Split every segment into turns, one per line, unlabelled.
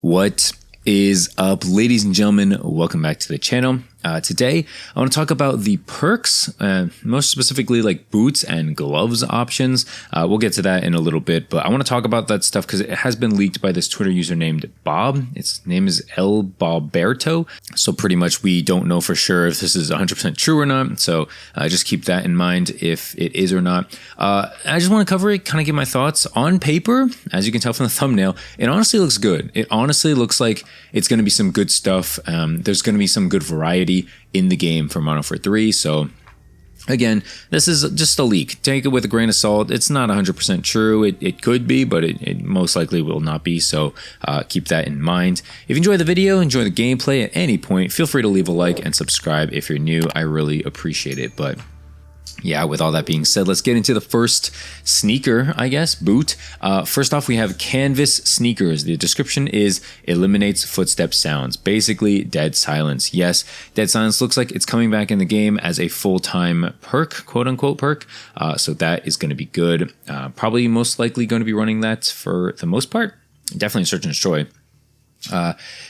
What is up, ladies and gentlemen? Welcome back to the channel. Today, I want to talk about the perks, most specifically like boots and gloves options. We'll get to that in a little bit, but I want to talk about that stuff because it has been leaked by this Twitter user named Bob. Its name is El Boberto. So pretty much we don't know for sure if this is 100% true or not. So just keep that in mind if it is or not. I just want to cover it, kind of give my thoughts. On paper, as you can tell from the thumbnail, it honestly looks good. It honestly looks like it's going to be some good stuff. There's going to be some good variety in the game for Modern Warfare 3. So again, this is just a leak. Take it with a grain of salt. It's not 100% true. It could be, but it most likely will not be. So keep that in mind. If you enjoy the video, enjoy the gameplay at any point, feel free to leave a like and subscribe if you're new. I really appreciate it. But yeah, with all that being said, let's get into the first sneaker, I guess, boot. First off, we have canvas sneakers. The description is eliminates footstep sounds. Basically, dead silence. Yes, dead silence looks like it's coming back in the game as a full-time perk, quote-unquote perk. So that is going to be good. Probably most likely going to be running that for the most part. Definitely search and destroy.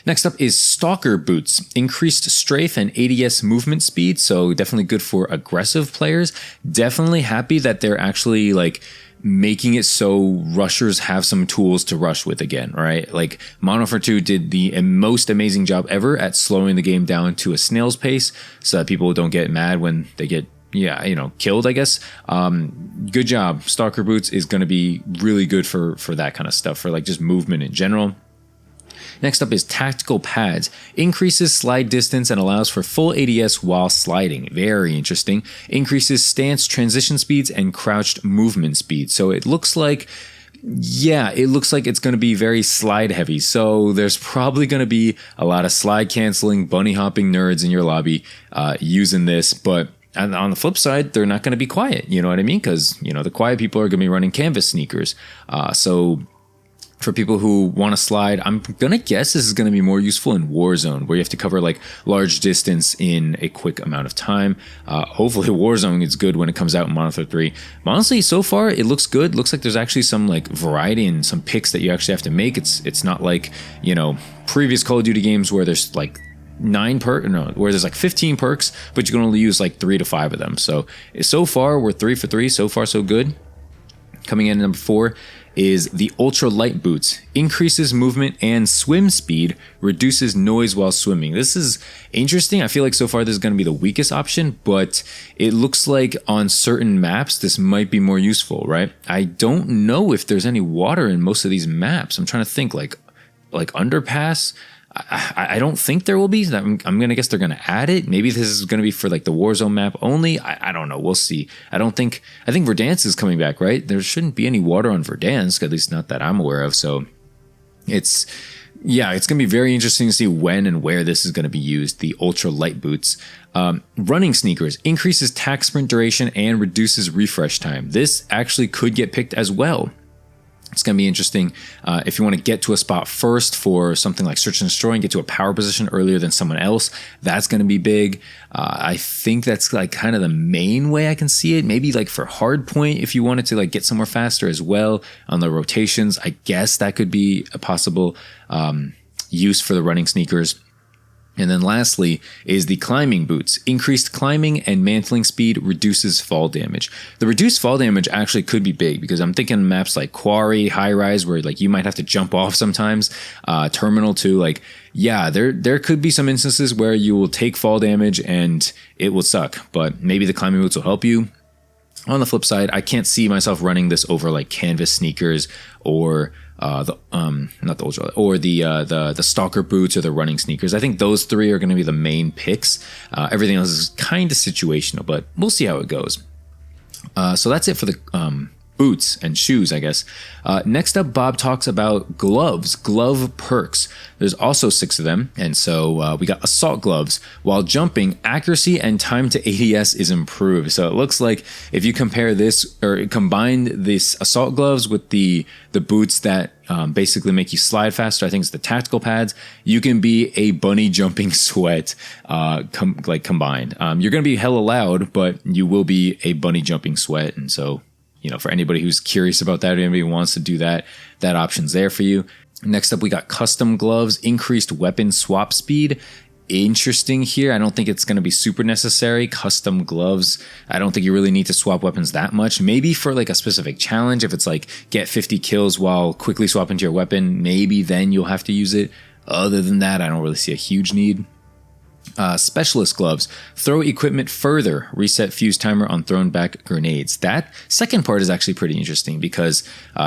Next up is Stalker Boots. Increased strafe and ADS movement speed, so definitely good for aggressive players. Definitely happy that they're actually like making it so rushers have some tools to rush with again, right? Like Modern Warfare 2 did the most amazing job ever at slowing the game down to a snail's pace so that people don't get mad when they get killed, I guess. Good job. Stalker Boots is going to be really good for that kind of stuff, for like just movement in general. Next up is tactical pads. Increases slide distance and allows for full ADS while sliding. Very interesting. Increases stance transition speeds and crouched movement speed. So it looks like, yeah, it looks like it's going to be very slide heavy. So there's probably going to be a lot of slide canceling, bunny hopping nerds in your lobby using this. But on the flip side, they're not going to be quiet. You know what I mean? Because, the quiet people are going to be running canvas sneakers. So for people who want to slide, I'm going to guess this is going to be more useful in Warzone, where you have to cover like large distance in a quick amount of time. Hopefully Warzone is good when it comes out in Modern Warfare 3. But honestly, so far it looks good. Looks like there's actually some like variety and some picks that you actually have to make. It's not like, previous Call of Duty games where there's like where there's like 15 perks, but you can only use like 3 to 5 of them. So far we're 3 for 3. So far so good. Coming in at number 4 is the ultra light boots. Increases movement and swim speed, reduces noise while swimming. This is interesting. I feel like so far this is going to be the weakest option, but it looks like on certain maps this might be more useful, right? I don't know if there's any water in most of these maps. I'm trying to think like underpass. I don't think there will be. I'm going to guess they're going to add it. Maybe this is going to be for like the Warzone map only. I don't know. We'll see. I think Verdansk is coming back, right? There shouldn't be any water on Verdansk, at least not that I'm aware of. So it's going to be very interesting to see when and where this is going to be used. The ultra light boots. Running sneakers increases tac sprint duration and reduces refresh time. This actually could get picked as well. It's going to be interesting if you want to get to a spot first for something like search and destroy and get to a power position earlier than someone else. That's going to be big. I think that's like kind of the main way I can see it. Maybe like for hard point, if you wanted to like get somewhere faster as well on the rotations, I guess that could be a possible use for the running sneakers. And then lastly is the climbing boots. Increased climbing and mantling speed reduces fall damage. The reduced fall damage actually could be big because I'm thinking maps like Quarry, High Rise, where like you might have to jump off sometimes. Terminal too, like yeah, there could be some instances where you will take fall damage and it will suck, but maybe the climbing boots will help you. On the flip side, I can't see myself running this over like canvas sneakers or the Stalker Boots or the running sneakers. I think those 3 are going to be the main picks. Everything else is kind of situational, but we'll see how it goes. So that's it for the boots and shoes, I guess. Next up, Bob talks about gloves, glove perks. There's also 6 of them. And so we got assault gloves. While jumping, accuracy and time to ADS is improved. So it looks like if you compare this or combine this assault gloves with the boots that basically make you slide faster, I think it's the tactical pads, you can be a bunny jumping sweat combined. You're going to be hella loud, but you will be a bunny jumping sweat. And so for anybody who's curious about that, or anybody who wants to do that, that option's there for you. Next up, we got custom gloves, increased weapon swap speed. Interesting here. I don't think it's going to be super necessary. Custom gloves, I don't think you really need to swap weapons that much. Maybe for like a specific challenge, if it's like get 50 kills while quickly swapping to your weapon, maybe then you'll have to use it. Other than that, I don't really see a huge need. Specialist gloves, throw equipment further, reset fuse timer on thrown back grenades. That second part is actually pretty interesting because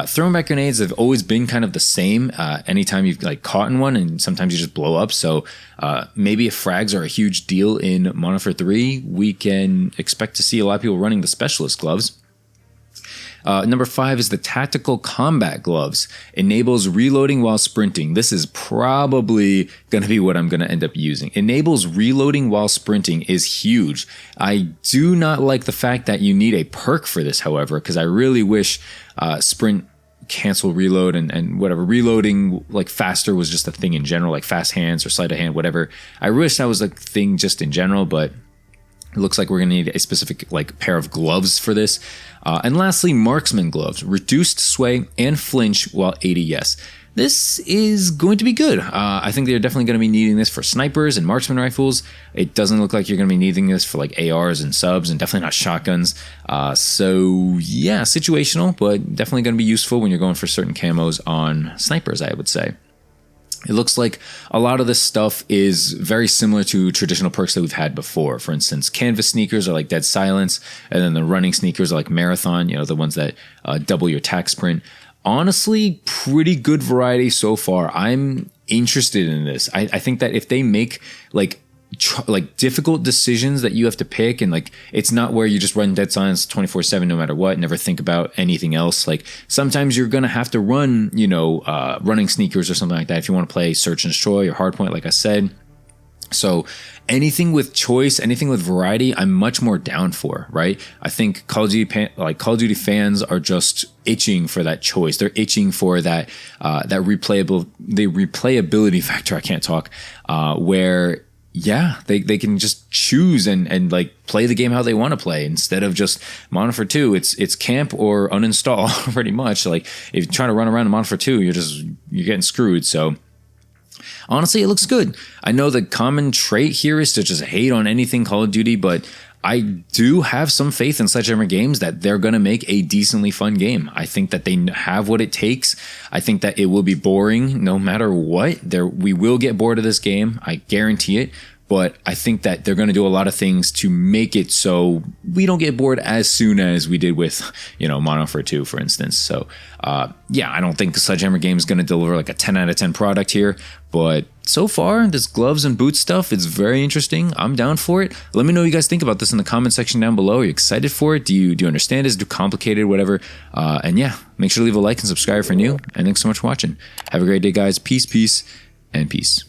thrown back grenades have always been kind of the same anytime you've like caught in one, and sometimes you just blow up. So maybe if frags are a huge deal in Modern Warfare 3, we can expect to see a lot of people running the specialist gloves. Number 5 is the tactical combat gloves. Enables reloading while sprinting. This is probably going to be what I'm going to end up using. Enables reloading while sprinting is huge. I do not like the fact that you need a perk for this, however, because I really wish sprint, cancel reload, and whatever reloading like faster was just a thing in general, like fast hands or sleight of hand, whatever. I wish that was a thing just in general, but it looks like we're going to need a specific like pair of gloves for this. And lastly, Marksman Gloves. Reduced sway and flinch while ADS. This is going to be good. I think they're definitely going to be needing this for snipers and marksman rifles. It doesn't look like you're going to be needing this for like ARs and subs, and definitely not shotguns. So yeah, situational, but definitely going to be useful when you're going for certain camos on snipers, I would say. It looks like a lot of this stuff is very similar to traditional perks that we've had before. For instance, canvas sneakers are like dead silence, and then the running sneakers are like marathon, you know, the ones that double your attack sprint. Honestly, pretty good variety so far. I'm interested in this. I think that if they make like difficult decisions that you have to pick, and like it's not where you just run dead silence 24/7 no matter what, never think about anything else. Like sometimes you're gonna have to run, you know, running sneakers or something like that if you want to play search and destroy or hardpoint, like I said. So anything with choice, anything with variety, I'm much more down for, right? I think Call of Duty fans are just itching for that choice. They're itching for that replayability factor. I can't talk. Where yeah, they can just choose and like play the game how they want to play instead of just Modern Warfare 2. It's camp or uninstall pretty much. Like if you're trying to run around in Modern Warfare 2, you're getting screwed. So honestly, it looks good. I know the common trait here is to just hate on anything Call of Duty, but I do have some faith in Sledgehammer Games that they're going to make a decently fun game. I think that they have what it takes. I think that it will be boring no matter what. We will get bored of this game. I guarantee it. But I think that they're going to do a lot of things to make it so we don't get bored as soon as we did with, you know, Modern Warfare 2, for instance. So, yeah, I don't think Sledgehammer Games is going to deliver like a 10 out of 10 product here. But so far, this gloves and boots stuff is very interesting. I'm down for it. Let me know what you guys think about this in the comment section down below. Are you excited for it? Do you understand? Is it too complicated? Whatever. And yeah, make sure to leave a like and subscribe if you're new. And thanks so much for watching. Have a great day, guys. Peace, and peace.